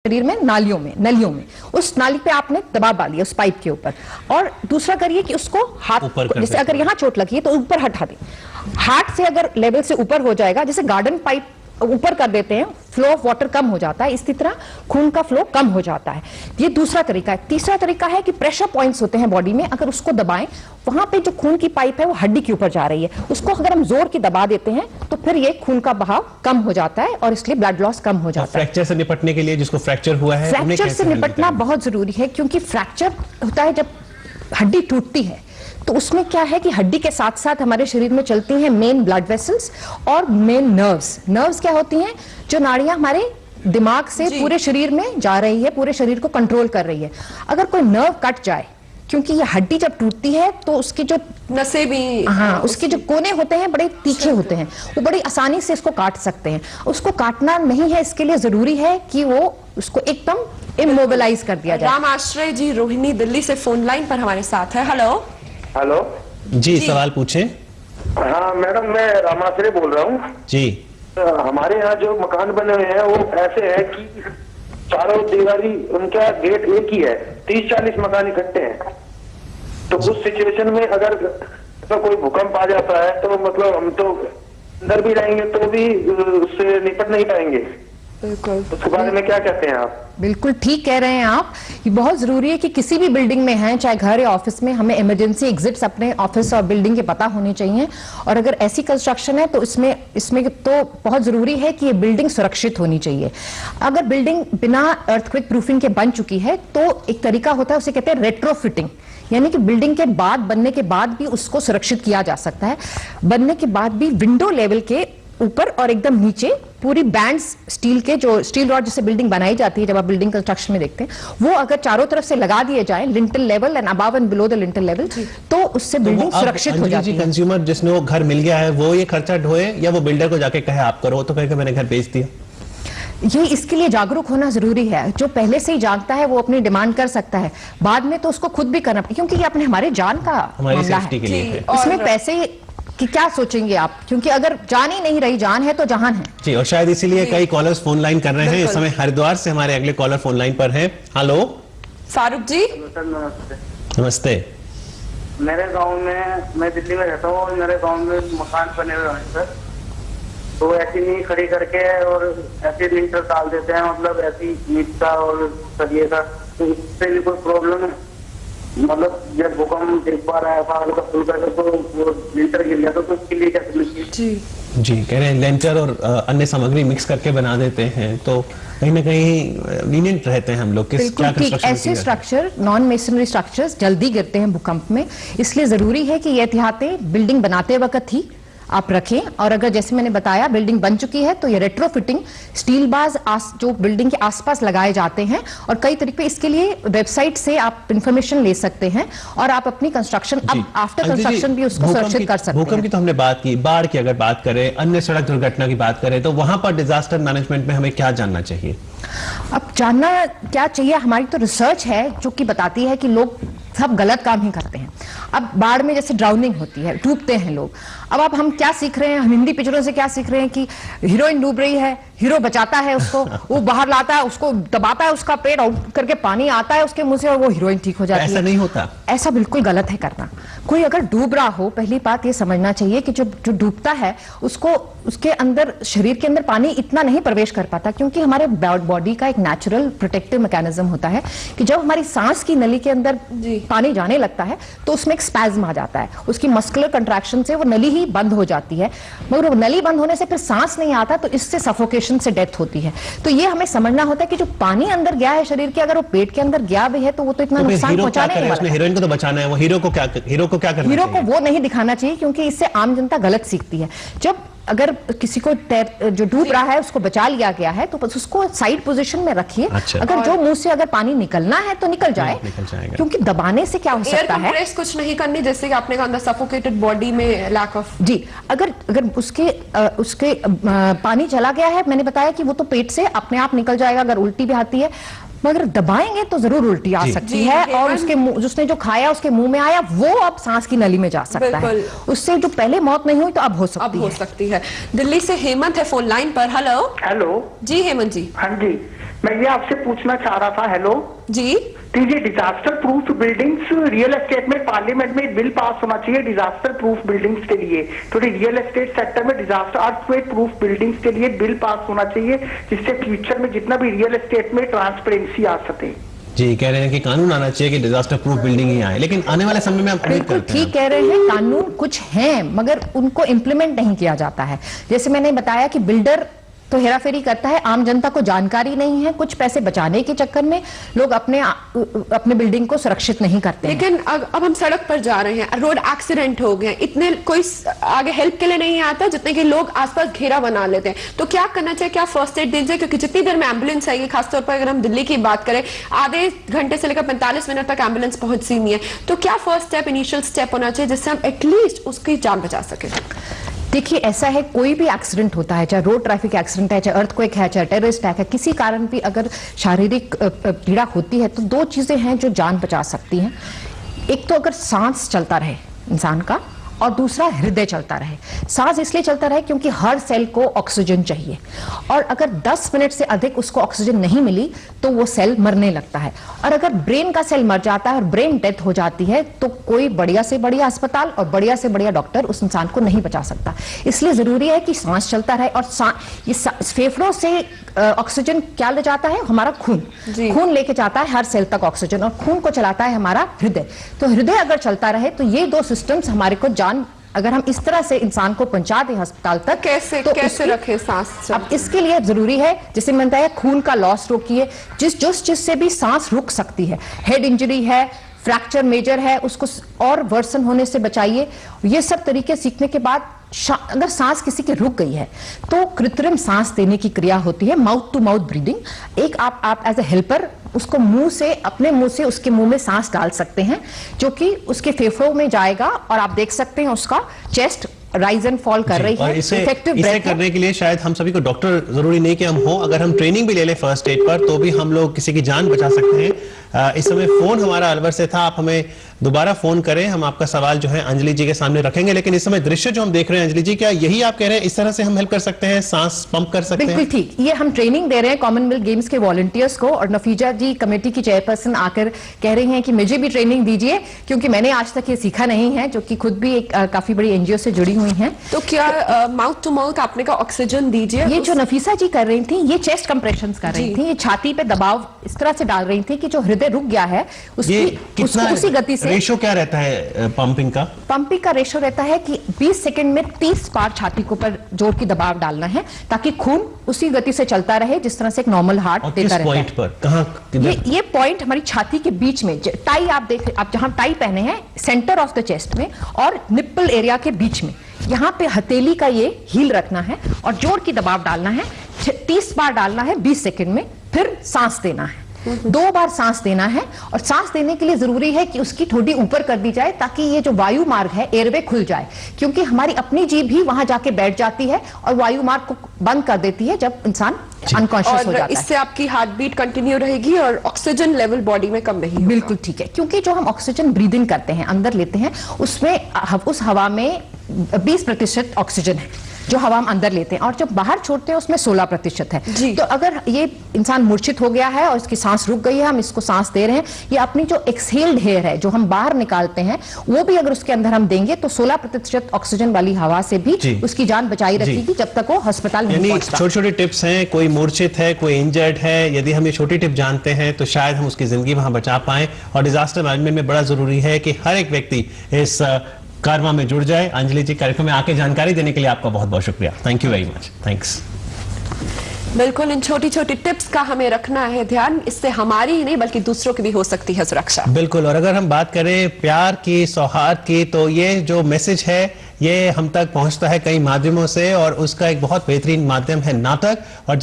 शरीर में नालियों में उस नाली पे आपने दबाव डालिए उस पाइप के ऊपर। और दूसरा करिए कि उसको हाथ, जैसे अगर यहाँ चोट लगी है तो ऊपर हटा दें, हाथ से अगर लेवल से ऊपर हो जाएगा, जैसे गार्डन पाइप ऊपर कर देते हैं, फ्लो ऑफ वाटर कम हो जाता है, इसी तरह खून का फ्लो कम हो जाता है। ये दूसरा तरीका है। तीसरा तरीका है कि प्रेशर पॉइंट्स होते हैं बॉडी में, अगर उसको दबाएं, वहां पे जो खून की पाइप है वो हड्डी के ऊपर जा रही है, उसको अगर हम जोर की दबा देते हैं तो फिर ये खून का बहाव कम हो जाता है और इसलिए ब्लड लॉस कम हो जाता है। फ्रैक्चर से निपटने के लिए जिसको फ्रैक्चर हुआ है, फ्रैक्चर से निपटना बहुत जरूरी है, क्योंकि फ्रैक्चर होता है जब हड्डी टूटती है, तो उसमें क्या है कि हड्डी के साथ साथ हमारे शरीर में चलती हैं मेन ब्लड वेसल्स और मेन नर्व्स। नर्व्स क्या होती हैं? जो नाड़ियां हमारे दिमाग से पूरे शरीर में जा रही है, पूरे शरीर को कंट्रोल कर रही है। अगर कोई नर्व कट जाए, क्योंकि ये हड्डी जब टूटती है तो उसकी जो नसें भी, उसके जो कोने होते हैं बड़े तीखे होते हैं, वो बड़ी आसानी से इसको काट सकते हैं। उसको काटना नहीं है, इसके लिए जरूरी है कि वो उसको एकदम इमोबिलाइज कर दिया जाए। राम आश्रय जी रोहिणी दिल्ली से फोन लाइन पर हमारे साथ है। हेलो हेलो जी, सवाल पूछें। हाँ मैडम, मैं रामाश्रय बोल रहा हूँ जी। हमारे यहाँ जो मकान बने हुए हैं वो ऐसे है कि चारों दीवारी, उनका गेट एक ही है, 30-40 मकान इकट्ठे हैं। तो उस सिचुएशन में अगर तो कोई भूकंप आ जाता है तो मतलब हम तो अंदर भी रहेंगे तो भी उससे निपट नहीं पाएंगे। बिल्कुल, उसके बारे में क्या कहते हैं आप? बिल्कुल ठीक कह रहे हैं आप। ये बहुत जरूरी है कि किसी भी बिल्डिंग में हैं, चाहे घर या ऑफिस में, हमें इमरजेंसी एग्जिट्स अपने ऑफिस और बिल्डिंग के पता होने चाहिए। और अगर ऐसी कंस्ट्रक्शन है तो इसमें तो बहुत जरूरी है कि ये बिल्डिंग सुरक्षित होनी चाहिए। अगर बिल्डिंग बिना अर्थक्वेक प्रूफिंग के बन चुकी है तो एक तरीका होता है, उसे कहते हैं रेट्रोफिटिंग, यानी कि बिल्डिंग के बाद, बनने के बाद भी उसको सुरक्षित किया जा सकता है। बनने के बाद भी विंडो लेवल के ऊपर और एकदम नीचे पूरी बैंड्स स्टील के, जो स्टील रॉड जिससे बिल्डिंग बनाई जाती है, जब आप बिल्डिंग कंस्ट्रक्शन में देखते हैं, वो अगर चारों तरफ से लगा दिए जाएं, lintel level and above and below the lintel level, तो उससे बिल्डिंग सुरक्षित हो जाती है। कंज्यूमर जिसने वो घर मिल गया है वो ये खर्चा ढोए या वो बिल्डर को जाके कहे आप करो, तो कहेगा मैंने घर बेच दिया? ये इसके लिए जागरूक होना जरूरी है। जो पहले से ही जानता है वो अपनी डिमांड कर सकता है, बाद में तो उसको खुद भी करना, क्योंकि ये अपने हमारे जान का मामला है। इसमें पैसे कि क्या सोचेंगे आप, क्योंकि अगर जान ही नहीं रही, जान है तो जहान है जी। और शायद इसीलिए कई कॉलर्स फोन लाइन कर रहे हैं इस समय। हरिद्वार से हमारे अगले कॉलर फोन लाइन पर हैं। हेलो फारूक जी। नमस्ते। नमस्ते। मेरे गांव में, मैं दिल्ली में रहता हूँ और मेरे गांव में मकान बने हुए हैं सर, तो ऐसी नींव खड़ी करके और ऐसे लिंटर डाल देते हैं, मतलब ऐसी ईंट का और सरिये का, तो इससे भी कोई प्रॉब्लम है? मतलब जब भूकंप एक बार आया था हल्का फुल्का तो वो लिंटर गिर गया, तो उसके लिए क्या करना चाहिए? जी कह रहे हैं लेंटर और अन्य सामग्री मिक्स करके बना देते हैं, तो कहीं ना कहीं लीनियंट रहते हैं हम लोग। बिल्कुल ठीक। ऐसे स्ट्रक्चर, नॉन मेसनरी स्ट्रक्चर्स जल्दी गिरते हैं भूकंप में, इसलिए जरूरी है कि ये एहतियातें बिल्डिंग बनाते वक्त ही आप रखें। और अगर जैसे मैंने बताया बिल्डिंग बन चुकी है तो ये रेट्रोफिटिंग स्टील बार्स जो बिल्डिंग के आसपास लगाए जाते हैं, और कई तरीके, इसके लिए वेबसाइट से आप इंफॉर्मेशन ले सकते हैं और आप अपनी कंस्ट्रक्शन, अब आफ्टर कंस्ट्रक्शन भी उसको सुरक्षित कर सकते हैं। भूकंप की तो हमने बात की, बाढ़ की अगर बात करें, अन्य सड़क दुर्घटना की बात करें, तो वहां पर डिजास्टर मैनेजमेंट में हमें क्या जानना चाहिए? अब जानना क्या चाहिए, हमारी तो रिसर्च है जो कि बताती है कि लोग सब गलत काम ही करते हैं। अब बाढ़ में जैसे ड्राउनिंग होती है, डूबते हैं लोग। अब हम क्या सीख रहे हैं, हम हिंदी पिक्चरों से क्या सीख रहे हैं कि हीरोइन डूब रही है, हीरो बचाता है उसको, वो बाहर लाता है, उसको दबाता है उसका पेट, और करके पानी आता है उसके मुंह से और वो हीरोइन ठीक हो जाती है। ऐसा नहीं होता, ऐसा बिल्कुल गलत है करना। कोई अगर डूब रहा हो, पहली बात ये समझना चाहिए कि जो डूबता है उसको, उसके अंदर, शरीर के अंदर पानी इतना नहीं प्रवेश कर पाता, क्योंकि हमारे बॉडी का एक नेचुरल प्रोटेक्टिव मैकेनिज्म होता है कि जब हमारी सांस की नली के अंदर पानी जाने लगता है तो उसमें एक स्पैज्म आ जाता है, उसकी मस्कुलर कंट्रैक्शन से वो नली ही बंद हो जाती है। मगर वो नली बंद होने से फिर सांस नहीं आता, तो इससे सफोकेशन से डेथ होती है। तो ये हमें समझना होता है कि जो पानी अंदर गया है शरीर के, अगर वो पेट के अंदर गया भी है तो वो तो इतना नुकसान पहुंचाने नहीं वाला। हीरोइन को तो बचाना है, वो हीरो को क्या करना? हीरो को वो नहीं दिखाना चाहिए, क्योंकि इससे आम जनता गलत सीखती है। जब अगर किसी को जो डूब रहा है उसको बचा लिया गया है तो बस उसको साइड पोजीशन में रखिए। अगर जो मुंह से अगर पानी निकलना है तो निकल जाए, क्योंकि दबाने से क्या हो सकता है, कुछ नहीं करनी, जैसे कि आपने कहा सफोकेटेड बॉडी में लैक ऑफ जी। अगर उसके पानी चला गया है, मैंने बताया कि वो तो पेट से अपने आप निकल जाएगा अगर उल्टी भी आती है, मगर दबाएंगे तो जरूर उल्टी आ सकती है, और उसके जिसने जो खाया उसके मुंह में आया वो अब सांस की नली में जा सकता है। उससे जो पहले मौत नहीं हुई तो अब हो सकती है। दिल्ली से हेमंत है फोन लाइन पर। हेलो हेलो जी हेमंत जी। हाँ जी, मैं ये आपसे पूछना चाह रहा था, हेलो जी तो ये disaster proof buildings real estate में पार्लियामेंट में बिल पास होना चाहिए डिजास्टर प्रूफ बिल्डिंग्स के लिए, तो रियल एस्टेट सेक्टर में डिजास्टर अर्थक्वेक प्रूफ बिल्डिंग्स के लिए बिल पास होना चाहिए जिससे फ्यूचर में जितना भी रियल एस्टेट में ट्रांसपेरेंसी आ सके। जी कह रहे हैं कि कानून आना चाहिए कि डिजास्टर प्रूफ बिल्डिंग ही आए, लेकिन आने वाले समय में आप उम्मीद बिल्कुल करते हैं। ठीक कह रहे हैं, कानून कुछ हैं मगर उनको इम्प्लीमेंट नहीं किया जाता है। जैसे मैंने बताया कि बिल्डर तो हेराफेरी करता है, आम जनता को जानकारी नहीं है, कुछ पैसे बचाने के चक्कर में लोग अपने बिल्डिंग को सुरक्षित नहीं करते हैं। लेकिन अब हम सड़क पर जा रहे हैं, रोड एक्सीडेंट हो गए, इतने कोई आगे हेल्प के लिए नहीं आता जितने कि लोग आसपास घेरा बना लेते हैं। तो क्या करना चाहिए, क्या फर्स्ट एड देना चाहिए? क्योंकि जितनी देर में एम्बुलेंस आएगी, खासतौर पर अगर हम दिल्ली की बात करें, आधे घंटे से लेकर 45 मिनट तक एम्बुलेंस पहुंचती नहीं है, तो क्या फर्स्ट स्टेप, इनिशियल स्टेप होना चाहिए जिससे हम एटलीस्ट उसकी जान बचा सके? देखिए ऐसा है, कोई भी एक्सीडेंट होता है, चाहे रोड ट्रैफिक एक्सीडेंट है, चाहे अर्थक्वेक है, चाहे टेररिस्ट अटैक है, किसी कारण भी अगर शारीरिक पीड़ा होती है तो दो चीजें हैं जो जान बचा सकती हैं। एक तो अगर सांस चलता रहे इंसान का, और दूसरा हृदय चलता रहे। सांस इसलिए चलता रहे क्योंकि हर सेल को ऑक्सीजन चाहिए, और अगर 10 मिनट से अधिक उसको ऑक्सीजन नहीं मिली तो वो सेल मरने लगता है। और अगर ब्रेन का सेल मर जाता है और ब्रेन डेथ हो जाती है तो कोई बढ़िया से बढ़िया अस्पताल और बढ़िया से बढ़िया डॉक्टर उस इंसान को नहीं बचा सकता। इसलिए जरूरी है कि सांस चलता रहे, और ये फेफड़ों से ऑक्सीजन क्या ले जाता है, हमारा खून खून लेके जाता है हर सेल तक ऑक्सीजन, और खून को चलाता है हमारा हृदय। तो हृदय अगर चलता रहे तो ये दो सिस्टम्स हमारे को अगर हम इस तरह से इंसान को पहुंचा दें अस्पताल तक, कैसे रखे सांस? अब इसके लिए जरूरी है, जैसे मैंने बताया, खून का लॉस रोकिए। जिससे भी सांस रुक सकती है, हेड इंजरी है, फ्रैक्चर मेजर है, उसको और वर्सन होने से बचाइए। ये सब तरीके सीखने के बाद अगर सांस किसी की रुक गई है तो कृत्रिम सांस देने की क्रिया होती है, माउथ टू माउथ ब्रीदिंग। एक आप एज ए हेल्पर उसको अपने मुंह से उसके मुंह में सांस डाल सकते हैं, जो कि उसके फेफड़ों में जाएगा, और आप देख सकते हैं उसका चेस्ट राइज एंड फॉल कर रही है। इसे करने के लिए शायद हम सभी को डॉक्टर जरूरी नहीं कि हम हो, अगर हम ट्रेनिंग भी ले लें फर्स्ट एड पर तो भी हम लोग किसी की जान बचा सकते हैं। इस समय फोन हमारा अलवर से था, आप हमें दोबारा फोन करें, हम आपका सवाल जो है अंजलि जी के सामने रखेंगे। लेकिन इस समय दृश्य जो हम देख रहे हैं अंजलि जी, क्या यही आप कह रहे हैं इस तरह से हम हेल्प कर सकते हैं, सांस पंप कर सकते हैं? बिल्कुल ठीक, ये हम ट्रेनिंग दे रहे हैं कॉमनवेल्थ गेम्स के वॉलंटियर्स को, और नफीजा जी कमेटी की चेयरपर्सन आकर कह रही हैं कि मुझे भी ट्रेनिंग दीजिए, क्योंकि मैंने आज तक ये सीखा नहीं है, जो कि खुद भी एक काफी बड़ी एनजीओ से जुड़ी हुई हैं। तो क्या माउथ टू माउथ आपने का ऑक्सीजन दीजिए? ये जो नफीसा जी कर रही थी, ये चेस्ट कंप्रेशंस कर रही थी, ये छाती पे दबाव इस तरह से डाल रही थी कि जो हृदय रुक गया है उसी गति से। रेशो क्या रहता है पंपिंग का? पंपिंग का रेशो रहता है कि 20 सेकंड में 30 बार छाती के ऊपर जोर की दबाव डालना है, ताकि खून उसी गति से चलता रहे जिस तरह से एक नॉर्मल हार्ट देता रहता है। पर कहां? ये पॉइंट हमारी छाती के बीच में, टाई आप जहां टाई पहने हैं, सेंटर ऑफ द चेस्ट में और निप्पल एरिया के बीच में, यहाँ पे हथेली का ये हील रखना है और जोर की दबाव डालना है। 30 बार डालना है 20 सेकंड में, फिर सांस देना है। 2 बार सांस देना है, और सांस देने के लिए जरूरी है कि उसकी ठोड़ी ऊपर कर दी जाए, ताकि ये जो वायु मार्ग है, एयरवे खुल जाए, क्योंकि हमारी अपनी जीभ भी वहां जाके बैठ जाती है और वायु मार्ग को बंद कर देती है जब इंसान अनकॉन्शियस हो जाता है। इससे आपकी हार्ट बीट कंटिन्यू रहेगी और ऑक्सीजन लेवल बॉडी में कम नहीं होगा। बिल्कुल ठीक है, क्योंकि जो हम ऑक्सीजन ब्रीदिंग करते हैं, अंदर लेते हैं, उसमें उस हवा में 20% ऑक्सीजन है जो हवा हम अंदर लेते हैं, और जब बाहर छोड़ते हैं उसमें 16% है। तो अगर ये इंसान मूर्छित हो गया है और इसकी सांस रुक गई है, हम इसको सांस दे रहे हैं, ये अपनी जो एक्सहेल्ड एयर है जो हम बाहर निकालते हैं, वो भी अगर उसके अंदर हम देंगे तो 16% ऑक्सीजन वाली हवा से भी उसकी जान बचाई रखेगी जब तक वो अस्पताल नहीं पहुंचता। छोटी छोटी टिप्स हैं, कोई मूर्छित है, कोई इंजर्ड है, यदि हम ये छोटी टिप जानते हैं तो शायद हम उसकी जिंदगी वहां बचा पाए। और डिजास्टर मैनेजमेंट में बड़ा जरूरी है कि हर एक व्यक्ति इस कारवा में जुड़ जाए। अंजलि जी, कार्यक्रम में आके जानकारी देने के लिए आपका बहुत बहुत शुक्रिया। Thank you very much. Thanks. बिल्कुल, इन छोटी छोटी टिप्स का हमें रखना है ध्यान, इससे हमारी ही नहीं बल्कि दूसरों की भी हो सकती है सुरक्षा। बिल्कुल, और अगर हम बात करें प्यार की, सौहार्द की, तो ये जो मैसेज है ये हम तक पहुंचता है कई माध्यमों से, और उसका एक बहुत बेहतरीन माध्यम है नाटक। और